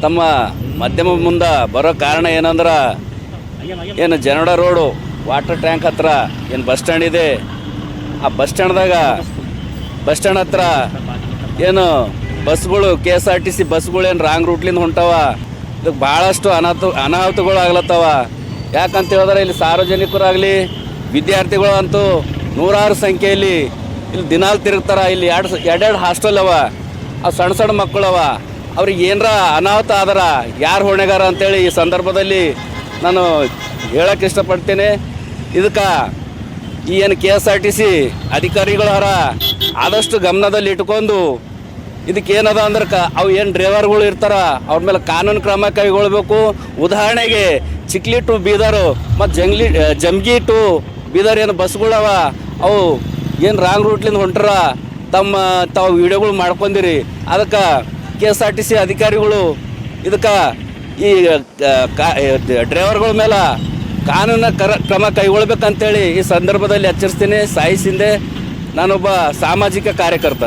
ತಮ್ಮ ಮಧ್ಯಮ ಮುಂದೆ ಬರೋ ಕಾರಣ ಏನಂದ್ರೆ ಏನು ಜನಡ ರೋಡು ವಾಟರ್ ಟ್ಯಾಂಕ್ ಹತ್ರ ಏನು ಬಸ್ ಸ್ಟ್ಯಾಂಡ್ ಇದೆ, ಆ ಬಸ್ ಸ್ಟ್ಯಾಂಡ್ ಹತ್ರ ಏನು ಬಸ್ಗಳು KSRTC ಬಸ್ಗಳು ಏನು ರಾಂಗ್ ರೂಟ್ಲಿಂದ ಹೊಂಟವ. ಇದಕ್ಕೆ ಭಾಳಷ್ಟು ಅನಾಹುತಗಳು ಆಗ್ಲತ್ತವ. ಯಾಕಂತ ಹೇಳಿದ್ರೆ ಇಲ್ಲಿ ಸಾರ್ವಜನಿಕರಾಗಲಿ ವಿದ್ಯಾರ್ಥಿಗಳು ಅಂತೂ ನೂರಾರು ಸಂಖ್ಯೆಯಲ್ಲಿ ಇಲ್ಲಿ ದಿನಾಲು ತಿರುಗ್ತಾರೆ. ಇಲ್ಲಿ ಎರಡು ಹಾಸ್ಟೆಲ್ ಅವ, ಅವು ಸಣ್ಣ ಮಕ್ಕಳವ. ಅವ್ರಿಗೆ ಏನರ ಅನಾಹುತ ಆದರ ಯಾರು ಹೊಣೆಗಾರ ಅಂತೇಳಿ ಈ ಸಂದರ್ಭದಲ್ಲಿ ನಾನು ಹೇಳಕ್ಕೆ ಇಷ್ಟಪಡ್ತೇನೆ. ಇದಕ್ಕೆ ಈ ಏನು KSRTC ಅಧಿಕಾರಿಗಳಾರ ಆದಷ್ಟು ಗಮನದಲ್ಲಿ ಇಟ್ಕೊಂಡು ಇದಕ್ಕೆ ಏನದ ಅಂದ್ರೆ ಅವು ಏನು ಡ್ರೈವರ್ಗಳು ಇರ್ತಾರ ಅವ್ರ ಮೇಲೆ ಕಾನೂನು ಕ್ರಮ ಕೈಗೊಳ್ಬೇಕು. ಉದಾಹರಣೆಗೆ ಚಿಕ್ಲಿ ಟು ಬೀದರು ಮತ್ತು ಜಮ್ಗಿ ಟು ಬೀದರ್ ಏನು ಬಸ್ಗಳವ, ಅವು ಏನು ರಾಂಗ್ ರೂಟ್ಲಿಂದ ಹೊಂಟ್ರ ತಾವು ವಿಡಿಯೋಗಳು ಮಾಡ್ಕೊಂಡಿರಿ. ಅದಕ್ಕೆ KSRTC ಅಧಿಕಾರಿಗಳು ಇದಕ್ಕೆ ಈ ಡ್ರೈವರ್ಗಳ ಮೇಲೆ ಕಾನೂನು ಕ್ರಮ ಕೈಗೊಳ್ಬೇಕಂತೇಳಿ ಈ ಸಂದರ್ಭದಲ್ಲಿ ಎಚ್ಚರಿಸ್ತೀನಿ. ಸಾಯಿ ಶಿಂದೆ, ನಾನೊಬ್ಬ ಸಾಮಾಜಿಕ ಕಾರ್ಯಕರ್ತ.